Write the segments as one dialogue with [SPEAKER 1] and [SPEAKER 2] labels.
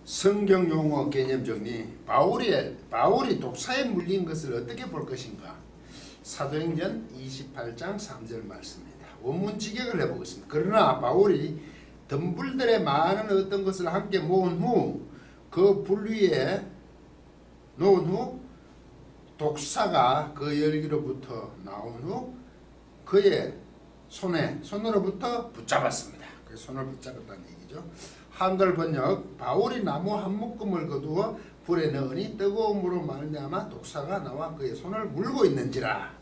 [SPEAKER 1] 성경 용어 개념 정리. 바울이 독사에 물린 것을 어떻게 볼 것인가? 사도행전 28장 3절 말씀입니다. 원문 직역을 해보겠습니다. 그러나 바울이 덤불들의 많은 어떤 것을 함께 모은 후 그 불 위에 놓은 후 독사가 그 열기로부터 나온 후 그의 손으로부터 붙잡았습니다. 그 손을 붙잡았다는 얘기죠. 한글 번역. 바울이 나무 한 묶음을 거두어 불에 넣으니 뜨거움으로 말미암아 독사가 나와 그의 손을 물고 있는지라.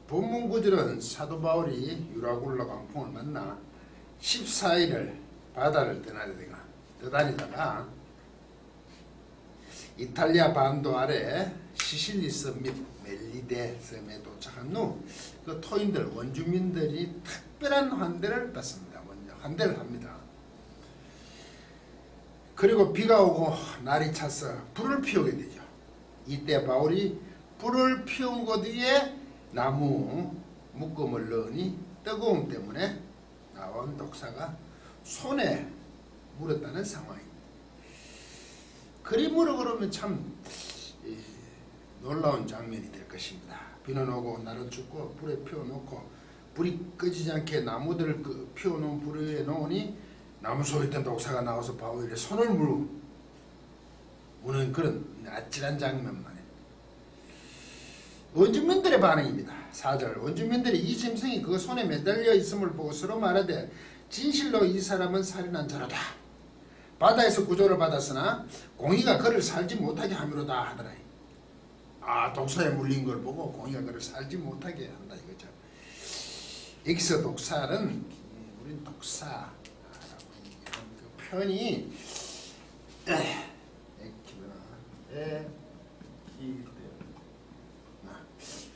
[SPEAKER 1] 본문 구절은 사도 바울이 유라굴라 광풍을 만나 14일을 바다를 떠다니다가 이탈리아 반도 아래 시실리 섬 및 멜리데 섬에 도착한 후 그 토인들 원주민들이 특별한 환대를 받습니다. 환대를 합니다. 그리고 비가 오고 날이 차서 불을 피우게 되죠. 이때 바울이 불을 피운 곳 위에 나무 묶음을 넣으니 뜨거움 때문에 나온 독사가 손에 물었다는 상황입니다. 그림으로 그러면 참 놀라운 장면이 될 것입니다. 비는 오고 날은 춥고 불에 피워놓고 불이 꺼지지 않게 나무들을 피워놓은 불 위에 놓으니 나무 속에 있던 독사가 나와서 바울의 손을 무는 그런 아찔한 장면만 해요. 원주민들의 반응입니다. 4절. 원주민들이 이 짐승이 그 손에 매달려 있음을 보고 서로 말하되 진실로 이 사람은 살인한 자로다. 바다에서 구조를 받았으나 공의가 그를 살지 못하게 함이로다 하더라. 독사에 물린 걸 보고 공의가 그를 살지 못하게 한다 이거죠. 여기서 독사는 우린 독사라고 얘기하는 그 표현이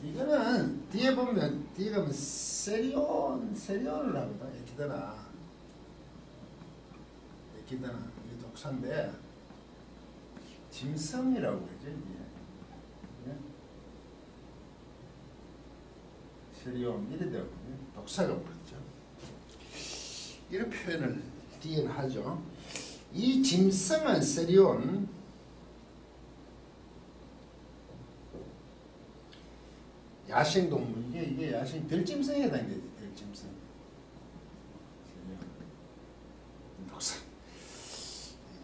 [SPEAKER 1] 이거는 뒤에 가면 세리온을 하거든. 에키드나 이게 독사인데 짐승이라고 그러죠. 이게 세리온 이래 되고 독사가 부르죠. 이런 표현을 뒤에는 하죠. 이 짐승은 세리온 야생동물. 이게 야생 들짐승에 해당되지. 들짐승. 독사.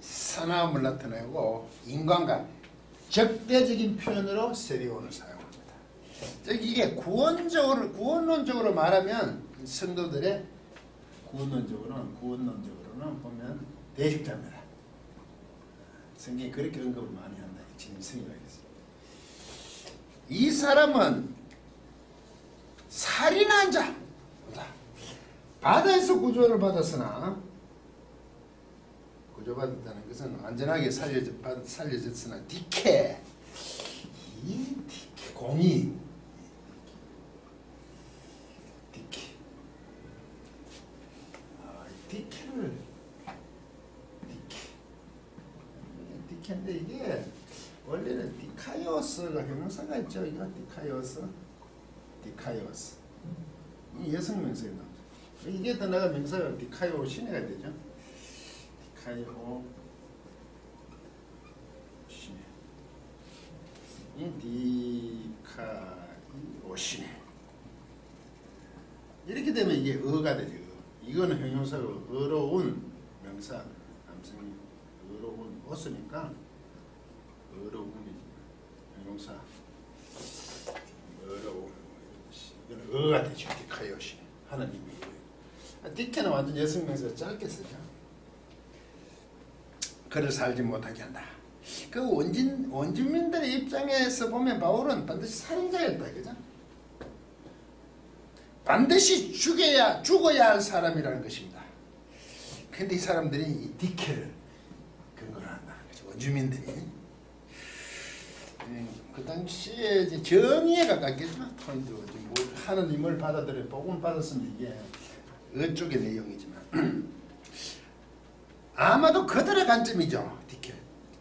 [SPEAKER 1] 사나움을 나타내고 인간과 적대적인 표현으로 세리온을 사용합니다. 즉 이게 구원론적으로 말하면 성도들의 구원론적으로는 보면 대식자입니다. 성경이 그렇게 언급을 많이 한다. 짐승이라고 했습니다. 이 사람은 살인한 자. 바다에서 구조를 받았으나 구조받았다는 것은 안전하게 살려졌으나 디케 공의 디케인데 이게 원래는 디카이오스가 형용사가 있죠. 이거 디카이오스 이 여성 명사가 나오죠. 이게 더 나가 명사가 디카이오시네가 되죠. 디카이오시네. 이 디카이오시네. 이렇게 되면 이게 어가 되죠. 이거는 형용사로 어로운 명사, 남성이 어로운 옷이니까 어로운이 형용사 어로운. 이건 어가 되죠. 디카이오시. 하나님이. 디케는 완전 여성명사 짧게 쓰죠. 그를 살지 못하게 한다. 그 원주민들의 입장에서 보면 바울은 반드시 살인자였다. 그죠? 반드시 죽어야 할 사람이라는 것입니다. 근데 이 사람들이 이 디케를 근거로 한다는 거죠. 원주민들이. 그 당시에 이제 정의에 가깝겠죠. 하나님을 받아들여 복음을 받았으면 이게 어쪽의 내용이지만 아마도 그들의 관점이죠. 디케.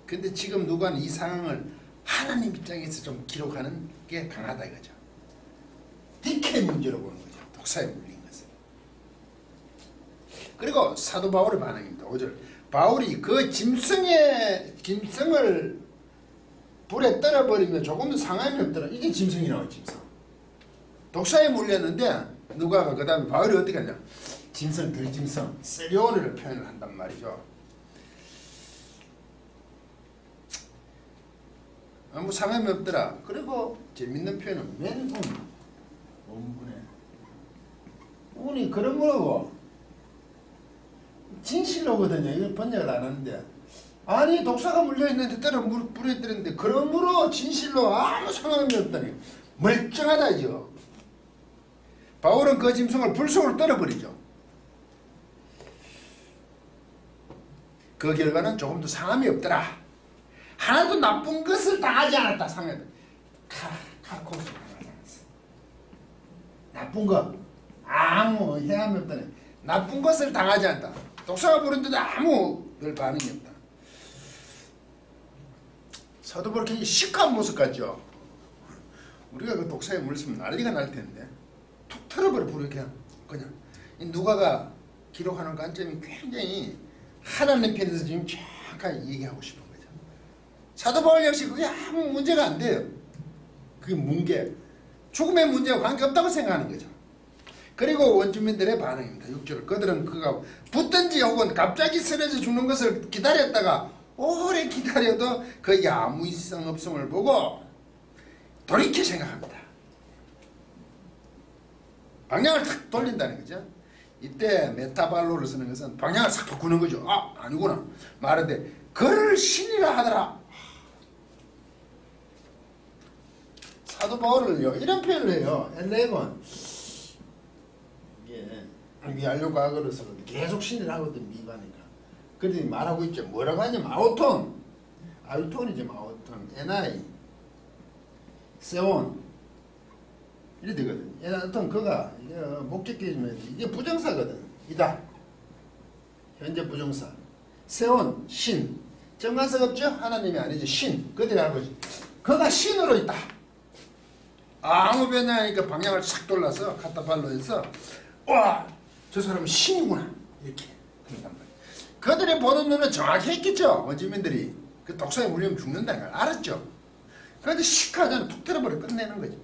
[SPEAKER 1] 근데 지금 누가는 이 상황을 하나님 입장에서 좀 기록하는 게 강하다 이거죠. 디케 문제로 보는 거죠. 독사에 물린 것을. 그리고 사도 바울의 반응입니다. 5절. 바울이 그 짐승을 불에 떨어버리면 조금도 상함이 없더라. 이게 짐승이 나와요. 짐승. 독사에 물렸는데 누가가 그 다음에 바울이 어떻게 하냐. 짐승, 들짐승, 세리오니를 표현을 한단 말이죠. 아무 상함이 없더라. 그리고 재밌는 표현은 맨 원분에 운이 그러므로 진실로거든요. 이거 번역을 안 하는데 아니 독사가 물려있는데 때려 불에 때렸는데 그러므로 진실로 아무 상함이 없다니 멀쩡하다죠. 바울은 그 짐승을 불속으로 떨어버리죠. 그 결과는 조금도 상함이 없더라. 하나도 나쁜 것을 당하지 않았다. 상함이 카코스 당하지 않았어. 나쁜 거 아무 해함이 없다네. 나쁜 것을 당하지 않다. 독사가 부른데도 아무 별 반응이 없다. 사도 바울 굉장히 시크한 모습 같죠. 우리가 그 독사에 물렸으면 난리가 날 텐데 툭 털어버려 불을 그냥 누가가 기록하는 관점이 굉장히 하나님 편에서 지금 정확하게 얘기하고 싶은 거죠. 사도 바울 역시 그게 아무 문제가 안 돼요. 그게 문제, 죽음의 문제와 관계없다고 생각하는 거죠. 그리고 원주민들의 반응입니다. 6절. 그들은 그가 붙든지 혹은 갑자기 쓰러져 죽는 것을 기다렸다가 오래 기다려도 그에게 아무 이상 없음을 보고 돌이켜 생각합니다. 방향을 탁 돌린다는 거죠. 이때 메타발로를 쓰는 것은 방향을 싹 바꾸는 거죠. 아, 아니구나. 말하되 그를 신이라 하더라. 사도 바울은요 이런 표현을 해요. 엘레곤 이게 미알료 과거를 써서 계속 신이라 하거든. 미가니까. 그런데 말하고 있죠. 뭐라고 하냐면 아우톤이죠. 아우톤, 에나이, 세온 이래 되거든. 아우톤 그가 목적격이면 이게 부정사거든. 이다. 현재 부정사. 세온 신. 정관석 없죠? 하나님이 아니죠. 신. 그들이 하는 거지. 그가 신으로 있다. 아무 변화하니까 방향을 싹 돌라서 카타팔로에서 와, 저 사람은 신이구나 이렇게 한단 말이에요. 그들이 보는 눈은 정확히 했겠죠. 원주민들이 그 독사에 물리면 죽는다는 걸 알았죠. 그런데 시크하잖아. 툭 때려버려 끝내는 거죠.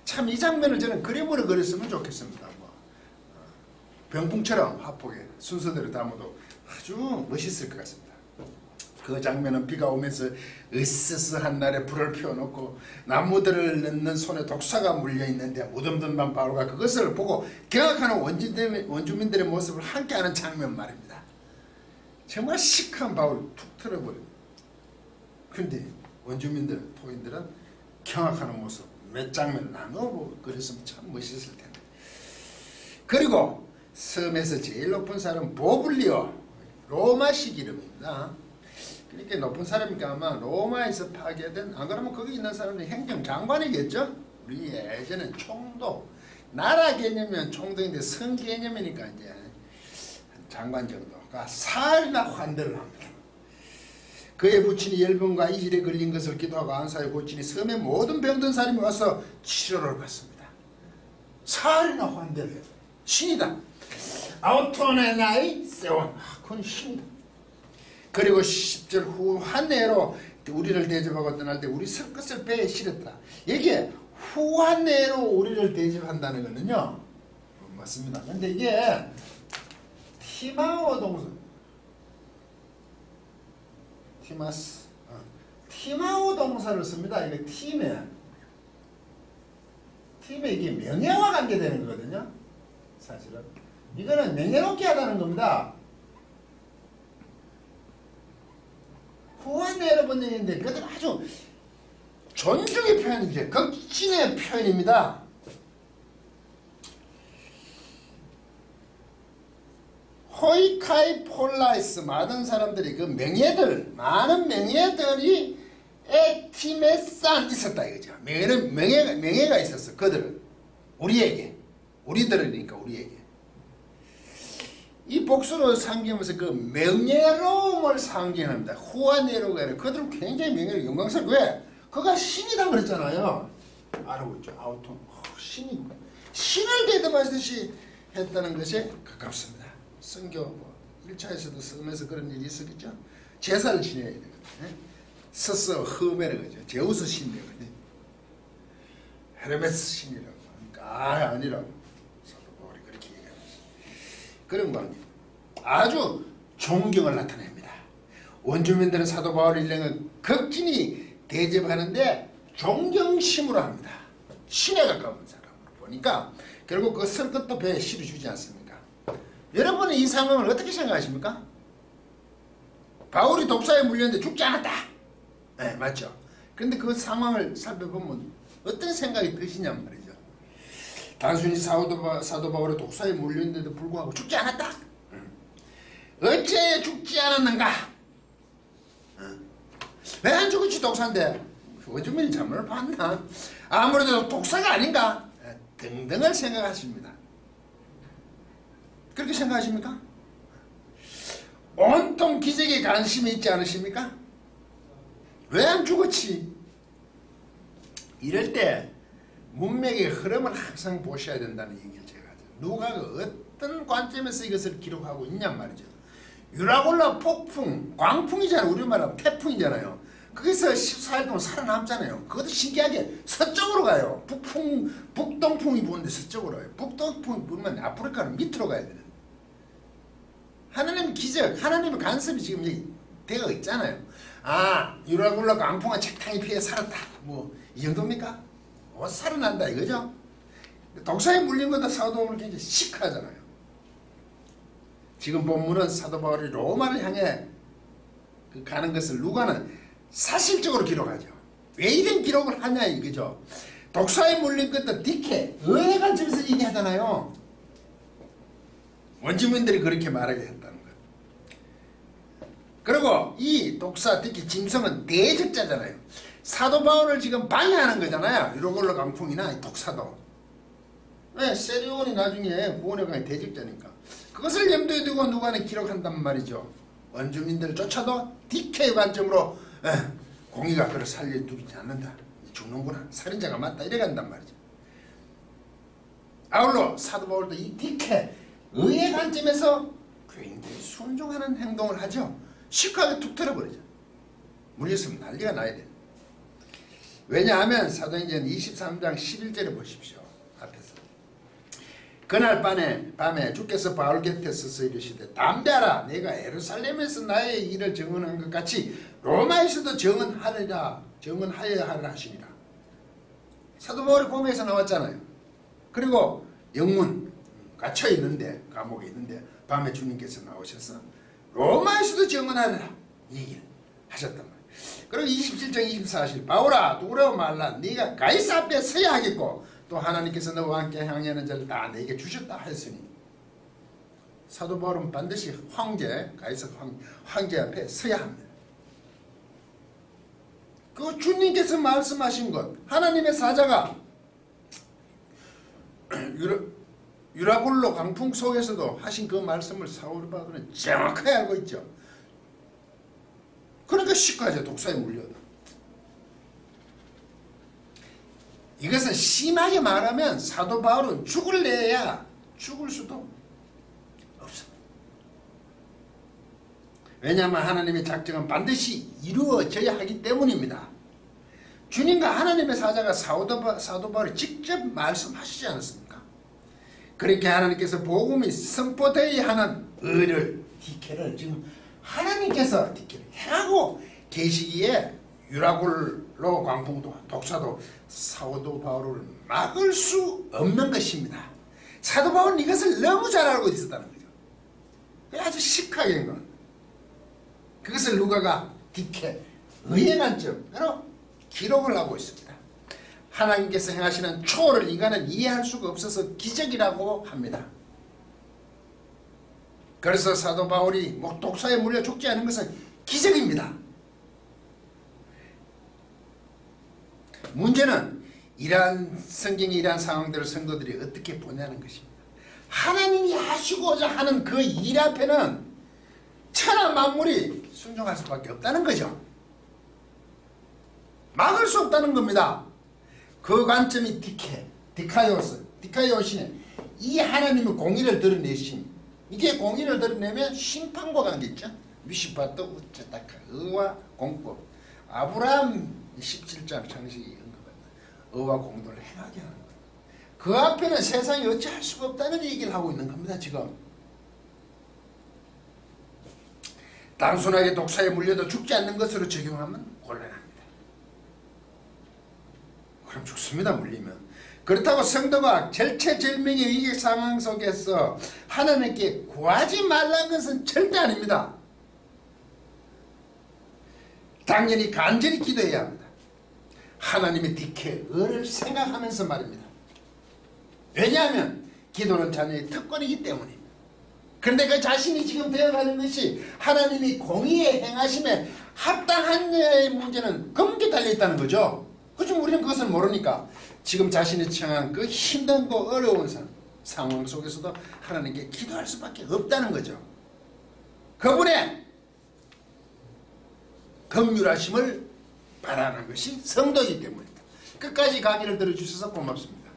[SPEAKER 1] 참 이 장면을 저는 그림으로 그렸으면 좋겠습니다. 병풍처럼 화폭에 순서대로 담아도 아주 멋있을 것 같습니다. 그 장면은 비가 오면서 으스스한 날에 불을 피워놓고 나무들을 넣는 손에 독사가 물려있는데 무덤덤한 바울과 그것을 보고 경악하는 원주민들의 모습을 함께하는 장면 말입니다. 정말 시크한 바울 툭 틀어버려요. 그런데 원주민들, 토인들은 경악하는 모습 몇 장면 나눠보고 그랬으면 참 멋있을 텐데. 그리고 섬에서 제일 높은 사람은 보블리오, 로마식 이름입니다. 그러니까 높은 사람이니까 아마 로마에서 파괴된, 안 그러면 거기 있는 사람들이 행정장관이겠죠? 우리 예전엔 총독, 나라 개념이면 총독인데 성 개념이니까 이제 장관 정도가 사흘이나 환대를 합니다. 그의 부친이 열병과 이질에 걸린 것을 기도하고 안사에 고치니 섬의 모든 병든 사람이 와서 치료를 받습니다. 사흘이나 환대를 해요. 신이다. 아우톤의 나이 세온. 그건 신이다. 그리고 10절 후 한내로 우리를 대접하고 떠날 때 우리 설 것을 배에 실었더라. 여기에 후한내로 우리를 대접한다는 거는요 맞습니다. 근데 이게 티마오 동사 티마오 동사를 씁니다. 이게 팀에 이게 명예와 관계되는 거거든요. 사실은 이거는 명예롭게 하다는 겁니다. 후한내로 번역인데 그것은 아주 존중의 표현이죠. 극진의 표현입니다. 호이카이 폴라이스 많은 사람들이 그 많은 명예들이 에티메산 있었다 이거죠. 명예가 있었어. 그들은 우리들이니까 우리에게. 이 복수로 상징하면서 그 명예로움을 상징합니다. 후한네로가 아니라 그들은 굉장히 명예로 영광스러워. 왜? 그가 신이다 그랬잖아요. 알고 있죠. 아우톤 신이고 신을 대접하듯이 했다는 것에 가깝습니다. 선교 뭐 1차에서도 섬에서 그런 일이 있었겠죠. 제사를 지내야 되거든요. 스스 흐메르 그죠. 제우스 신이거든요. 헤르메스 신이라고 하니까 아니라고 사도 바울이 그렇게 얘기합니다. 그런 겁니다. 아주 존경을 나타냅니다. 원주민들은 사도 바울 일행을 극진히 대접하는데 존경심으로 합니다. 신에 가까운 사람으로 보니까 결국 그 설 것도 배에 실어주지 않습니까? 여러분은 이 상황을 어떻게 생각하십니까? 바울이 독사에 물렸는데 죽지 않았다. 네, 맞죠? 그런데 그 상황을 살펴보면 어떤 생각이 드시냔 말이죠. 단순히 사도 바울이 독사에 물렸는데도 불구하고 죽지 않았다. 어째 죽지 않았는가? 왜 안 죽었지 독사인데? 원주민이 잘못 봤나? 아무래도 독사가 아닌가? 등등을 생각하십니다. 그렇게 생각하십니까? 온통 기적에 관심이 있지 않으십니까? 왜 안 죽었지? 이럴 때 문맥의 흐름을 항상 보셔야 된다는 얘기를 제가 하죠. 누가 어떤 관점에서 이것을 기록하고 있냔 말이죠. 유라굴라 폭풍, 광풍이잖아요. 우리말하면 태풍이잖아요. 거기서 14일 동안 살아남잖아요. 그것도 신기하게 서쪽으로 가요. 북동풍이 부는데 서쪽으로 가요. 북동풍이 불면 아프리카는 밑으로 가야 되는. 하나님의 기적, 하나님의 간섭이 지금 여기 되어 있잖아요. 아, 유라굴라 광풍은 책탕이 피해 살았다. 뭐 이 정도입니까? 살아난다 이거죠. 독사에 물린 것도 사도 바울은 굉장히 시크하잖아요. 지금 본문은 사도 바울이 로마를 향해 가는 것을 누가는 사실적으로 기록하죠. 왜 이런 기록을 하냐 이거죠. 독사에 물린 것도 디케, 의의 관점에서 얘기하잖아요. 원주민들이 그렇게 말하게 했다는 것. 그리고 이 독사, 디케, 짐승은 대적자잖아요. 사도 바울을 지금 방해하는 거잖아요. 유라굴라 강풍이나 독사도. 네, 세리온이 나중에 구원의 강의 대적자니까. 그것을 염두에 두고 누가는 기록한단 말이죠. 원주민들을 쫓아도 디케의 관점으로 공의가 그를 살려두지 않는다. 죽는구나. 살인자가 맞다. 이래 간단 말이죠. 아울러 사도 바울도 이 디케, 의의 관점에서 굉장히 순종하는 행동을 하죠. 시크하게 툭 틀어버리죠. 물렸으면 난리가 나야 돼. 왜냐하면 사도행전 23장 11절에 보십시오. 앞에서. 그날 밤에 주께서 바울 곁에 서서 이르시되 담대하라. 내가 예루살렘에서 나의 일을 증언한 것 같이 로마에서도 증언하여야 하리라 하시니라. 사도 바울이 고매에서 나왔잖아요. 그리고 영문 갇혀 있는데, 감옥에 있는데 밤에 주님께서 나오셔서 로마에서도 증언하리라 얘기를 하셨단 말이에요. 그리고 27장 24절 바울아 두려워 말라. 네가 가이사 앞에 서야 하겠고 또 하나님께서 너와 함께 향하는 자를 다 내게 주셨다 했으니 사도 바울은 반드시 가이사 황제 앞에 서야 합니다. 그 주님께서 말씀하신 것, 하나님의 사자가 유라굴로 강풍 속에서도 하신 그 말씀을 사울 바울은 정확하게 알고 있죠. 그러니까 시크하죠. 독사에 물려도. 이것은 심하게 말하면 사도 바울은 죽을래야 죽을 수도 없어. 왜냐하면 하나님의 작정은 반드시 이루어져야 하기 때문입니다. 주님과 하나님의 사자가 사도 바울이 직접 말씀하시지 않았습니까? 그렇게 하나님께서 복음이 선포되어야 하는 의를, 디케를 지금 하나님께서 디케를 행하고 계시기에 유라굴로 광풍도 독사도 사도 바울을 막을 수 없는 것입니다. 사도 바울은 이것을 너무 잘 알고 있었다는 거죠. 아주 시크하게 한 건. 그것을 누가가 디케, 의의 관점으로 기록을 하고 있습니다. 하나님께서 행하시는 초월을 인간은 이해할 수가 없어서 기적이라고 합니다. 그래서 사도 바울이 독사에 물려 죽지 않은 것은 기적입니다. 문제는 성경의 이러한 상황들을 성도들이 어떻게 보냐는 것입니다. 하나님이 하시고자 하는 그 일 앞에는 천하 만물이 순종할 수밖에 없다는 거죠. 막을 수 없다는 겁니다. 그 관점이 디카이오신의 이 하나님의 공의를 드러내신 이게 공의를 드러내면 심판과 관계있죠. 미시바또 우체타카 의와 공법. 아브라함 17장 창세기 언급합니다. 의와 공도를 행하게 하는 거예요. 그 앞에는 세상이 어찌할 수가 없다는 얘기를 하고 있는 겁니다. 지금 단순하게 독사에 물려도 죽지 않는 것으로 적용하면 곤란합니다. 그럼 죽습니다. 물리면. 그렇다고 성도가 절체절명의 위기 상황 속에서 하나님께 구하지 말라는 것은 절대 아닙니다. 당연히 간절히 기도해야 합니다. 하나님의 뒷에 의를 생각하면서 말입니다. 왜냐하면 기도는 자녀의 특권이기 때문입니다. 그런데 그 자신이 지금 되어가는 것이 하나님이 공의에 행하심에 합당한냐의 문제는 검게 달려있다는 거죠. 그렇지만 우리는 그것을 모르니까 지금 자신이 처한 그 힘들고 어려운 상황 속에서도 하나님께 기도할 수밖에 없다는 거죠. 그분의 긍휼하심을 바라는 것이 성도이기 때문입니다. 끝까지 강의를 들어주셔서 고맙습니다.